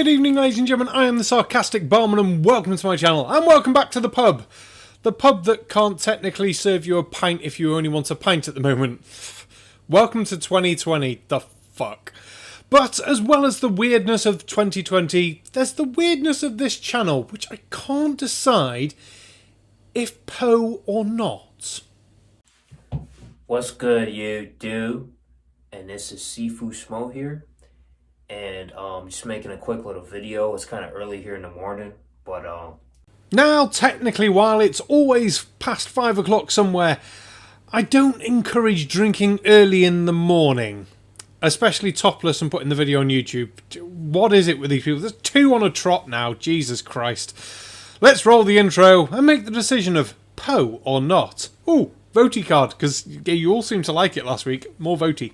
Good evening, ladies and gentlemen. I am the sarcastic Barman, and welcome to my channel. And welcome back to the pub. The pub that can't technically serve you a pint if you only want a pint at the moment. Welcome to 2020. The fuck. But as well as the weirdness of 2020, there's the weirdness of this channel, which I can't decide if Poe or not. What's good, you do? And this is Sifu Smo here. And just making a quick little video. It's kind of early here in the morning, but Now, technically, while it's always past 5 o'clock somewhere, I don't encourage drinking early in the morning. Especially topless and putting the video on YouTube. What is it with these people? There's 2 on a trot now, Jesus Christ. Let's roll the intro and make the decision of Poe or not. Ooh, votey card, because you all seemed to like it last week. More votey.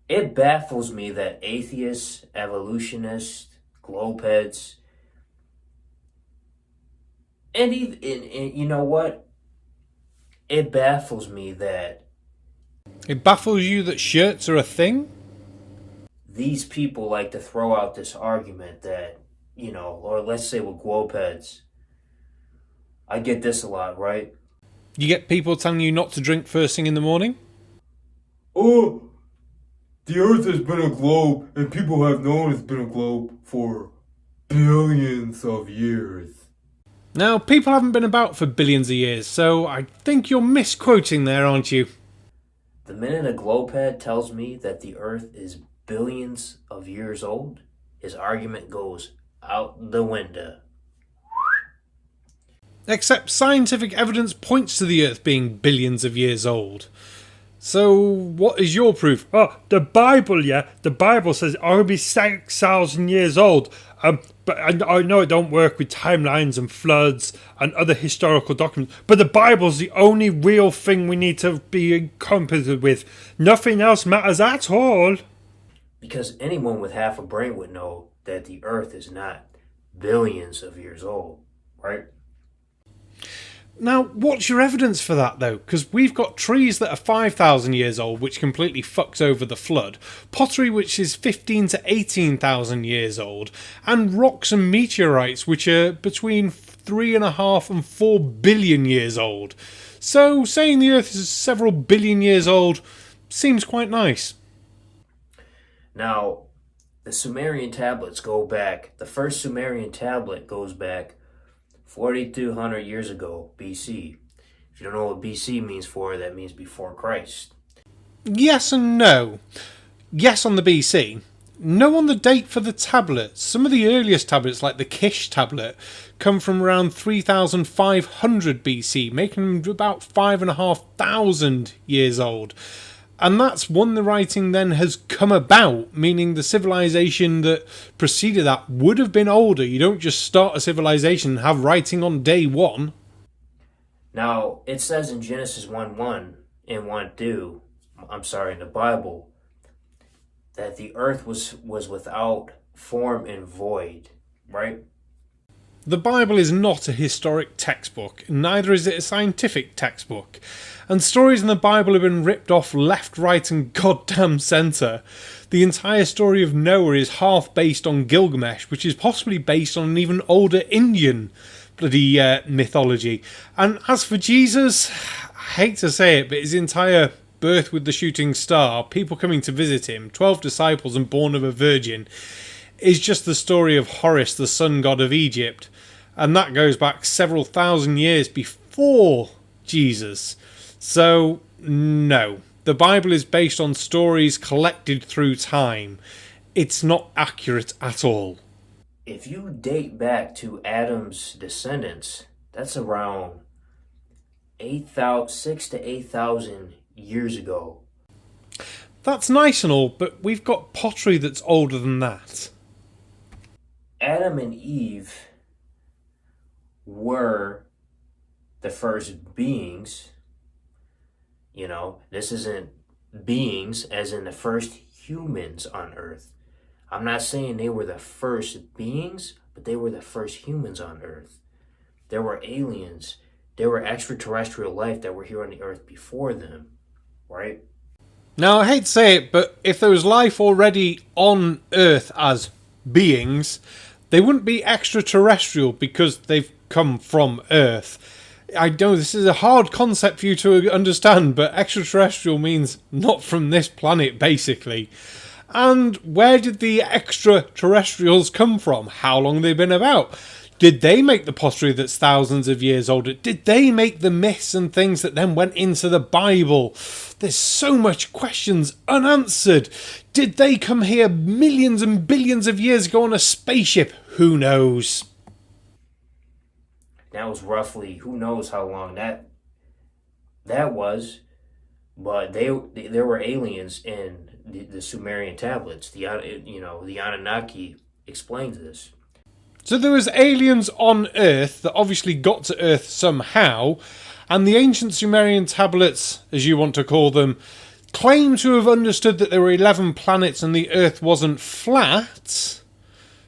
it baffles me that atheists, evolutionists, globeheads, and even and you know what? It baffles me that It baffles you that shirts are a thing? these people like to throw out this argument that, or let's say with globeheads. I get this a lot, right? You get people telling you not to drink first thing in the morning? Oh, the Earth has been a globe, and people have known it's been a globe for billions of years. Now, people haven't been about for billions of years, so I think you're misquoting there, aren't you? The minute a globehead tells me that the Earth is billions of years old, his argument goes out the window. Except scientific evidence points to the Earth being billions of years old. So, what is your proof? Oh, the Bible, yeah. The Bible says it's only 6,000 years old. But I know it don't work with timelines and floods and other historical documents. But the Bible's the only real thing we need to be competent with. Nothing else matters at all. Because anyone with half a brain would know that the Earth is not billions of years old, right? Now, what's your evidence for that, though? Because we've got trees that are 5,000 years old, which completely fucks over the flood, pottery which is 15 to 18,000 years old, and rocks and meteorites which are between 3.5 and 4 billion years old. So, saying the Earth is several billion years old seems quite nice. Now, the Sumerian tablets go back, the first Sumerian tablet goes back 4,200 years ago, BC. If you don't know what BC means that means before Christ. Yes and no. Yes on the BC. No on the date for the tablets. Some of the earliest tablets, like the Kish tablet, come from around 3,500 BC, making them about 5,500 years old. And that's when the writing then has come about, meaning the civilization that preceded that would have been older. You don't just start a civilization and have writing on day one. Now, it says in Genesis 1:1 and 1:2, in the Bible, that the earth was without form and void, right? The Bible is not a historic textbook, neither is it a scientific textbook. And stories in the Bible have been ripped off left, right and goddamn centre. The entire story of Noah is half based on Gilgamesh, which is possibly based on an even older Indian bloody mythology. And as for Jesus, I hate to say it, but his entire birth with the shooting star, people coming to visit him, 12 disciples and born of a virgin, is just the story of Horus, the sun god of Egypt. And that goes back several thousand years before Jesus. So, no. The Bible is based on stories collected through time. It's not accurate at all. If you date back to Adam's descendants, that's around 6 to 8,000 years ago. That's nice and all, but we've got pottery that's older than that. Adam and Eve were the first beings. This isn't beings as in the first humans on Earth. I'm not saying they were the first beings, but they were the first humans on Earth. There were aliens. There were extraterrestrial life that were here on the Earth before them, right? Now, I hate to say it, but if there was life already on Earth as beings, they wouldn't be extraterrestrial because they've come from Earth. I know this is a hard concept for you to understand, but extraterrestrial means not from this planet, basically. And where did the extraterrestrials come from? How long have they been about? Did they make the pottery that's thousands of years older? Did they make the myths and things that then went into the Bible? There's so much questions unanswered. Did they come here millions and billions of years ago on a spaceship? Who knows? That was roughly, who knows how long that was, but there were aliens in the Sumerian tablets. The Anunnaki explains this. So there was aliens on Earth that obviously got to Earth somehow, and the ancient Sumerian tablets, as you want to call them, claim to have understood that there were 11 planets and the Earth wasn't flat.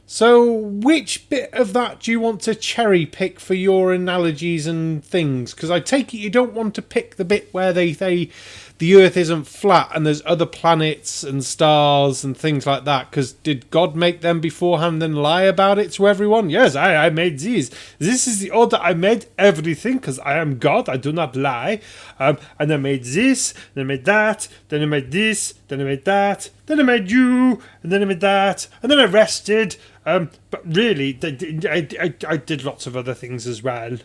So which bit of that do you want to cherry pick for your analogies and things? Because I take it you don't want to pick the bit where they say the Earth isn't flat and there's other planets and stars and things like that. Because did God make them beforehand and then lie about it to everyone? Yes, I made these. This is the order I made everything because I am God. I do not lie. And I made this, then I made that, then I made this, then I made that, then I made you, and then I made that, and then I rested. But really, I did lots of other things as well.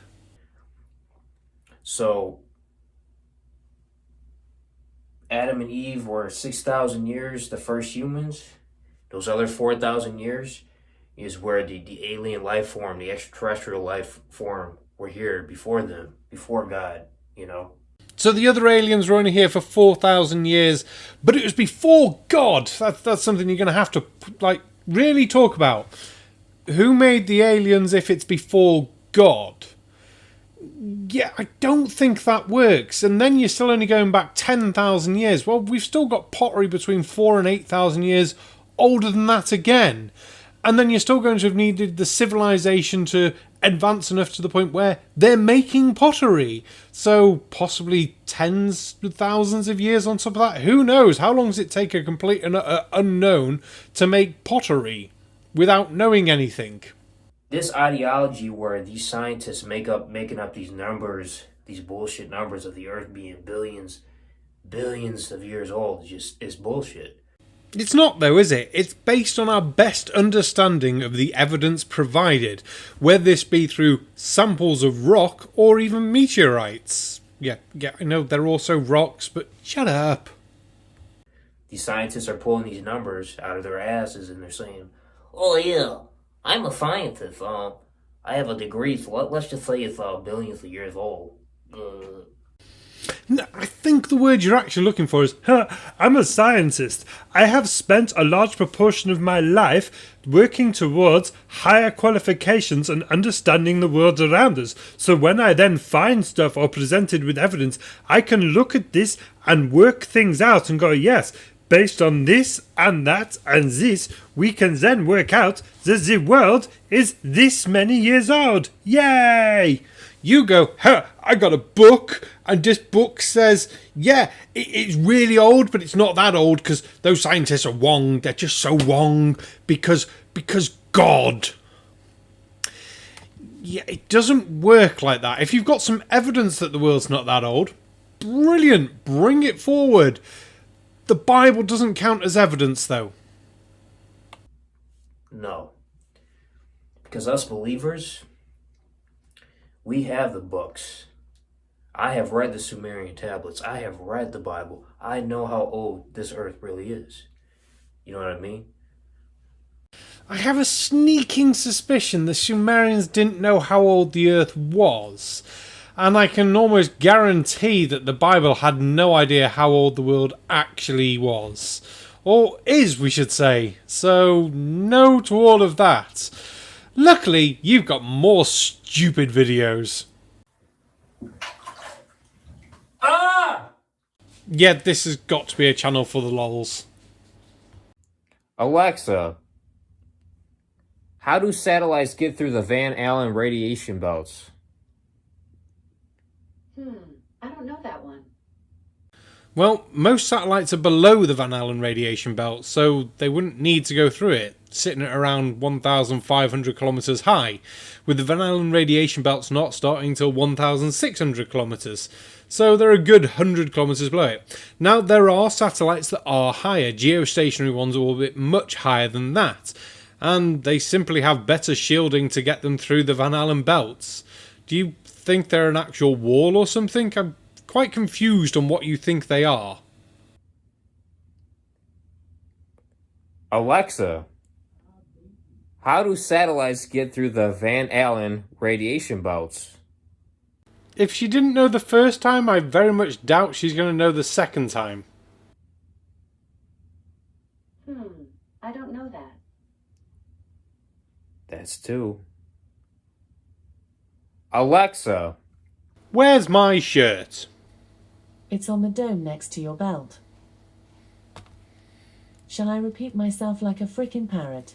So, Adam and Eve were 6,000 years, the first humans. Those other 4,000 years is where the alien life form, the extraterrestrial life form, were here before them, before God, you know. So the other aliens were only here for 4,000 years, but it was before God. That's something you're going to have to, really talk about. Who made the aliens if it's before God? Yeah, I don't think that works. And then you're still only going back 10,000 years. Well, we've still got pottery between 4,000 and 8,000 years older than that again. And then you're still going to have needed the civilization to advance enough to the point where they're making pottery. So possibly tens of thousands of years on top of that. Who knows? How long does it take a complete and unknown to make pottery without knowing anything? This ideology where these scientists making up these numbers, these bullshit numbers of the Earth being billions of years old, is bullshit. It's not though, is it? It's based on our best understanding of the evidence provided, whether this be through samples of rock or even meteorites. Yeah, I know they're also rocks, but shut up. These scientists are pulling these numbers out of their asses and they're saying, "Oh yeah, I'm a scientist. I have a degree, so let's just say it's billions of years old." No, I think the word you're actually looking for is, I'm a scientist. I have spent a large proportion of my life working towards higher qualifications and understanding the world around us. So when I then find stuff or presented with evidence, I can look at this and work things out and go, yes, based on this and that and this, we can then work out that the world is this many years old. Yay! You go, I got a book, and this book says, yeah, it's really old, but it's not that old, because those scientists are wrong. They're just so wrong, because God. Yeah, it doesn't work like that. If you've got some evidence that the world's not that old, brilliant, bring it forward. The Bible doesn't count as evidence, though. No. Because us believers, we have the books. I have read the Sumerian tablets. I have read the Bible. I know how old this earth really is. You know what I mean? I have a sneaking suspicion the Sumerians didn't know how old the earth was. And I can almost guarantee that the Bible had no idea how old the world actually was. Or is, we should say. So, no to all of that. Luckily, you've got more stupid videos. Ah! Yeah, this has got to be a channel for the lols. Alexa, how do satellites get through the Van Allen radiation belts? I don't know that one. Well, most satellites are below the Van Allen radiation belt, so they wouldn't need to go through it, sitting at around 1,500 kilometres high, with the Van Allen radiation belts not starting till 1,600 kilometres, so they're a good 100 kilometres below it. Now, there are satellites that are higher, geostationary ones will be much higher than that, and they simply have better shielding to get them through the Van Allen belts. Do you think they're an actual wall or something? I'm quite confused on what you think they are. Alexa, how do satellites get through the Van Allen radiation belts? If she didn't know the first time, I very much doubt she's going to know the second time. I don't know that. That's two. Alexa, Where's my shirt? It's on the dome next to your belt. Shall I repeat myself like a frickin' parrot?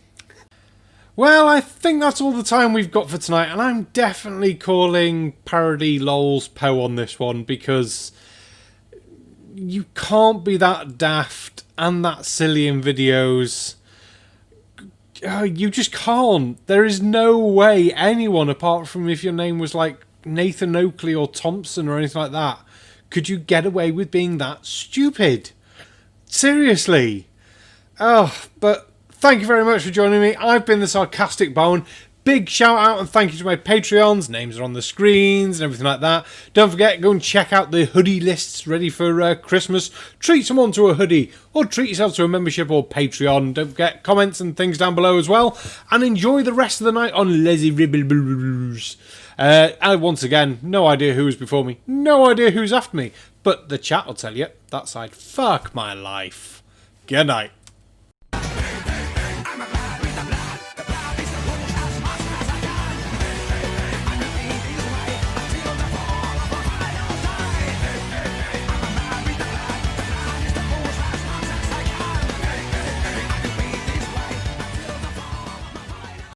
Well, I think that's all the time we've got for tonight, and I'm definitely calling Parody Lol's Poe on this one, because you can't be that daft and that silly in videos. You just can't. There is no way anyone, apart from if your name was like Nathan Oakley or Thompson or anything like that, could you get away with being that stupid? Seriously. Oh, but thank you very much for joining me. I've been the Sarcastic Barman. Big shout out and thank you to my Patreons. Names are on the screens and everything like that. Don't forget, go and check out the hoodie lists ready for Christmas. Treat someone to a hoodie or treat yourself to a membership or Patreon. Don't forget comments and things down below as well. And enjoy the rest of the night on Les Irrellibles. Once again, no idea who was before me. No idea who's after me. But the chat will tell you. That side. Fuck my life. Good night.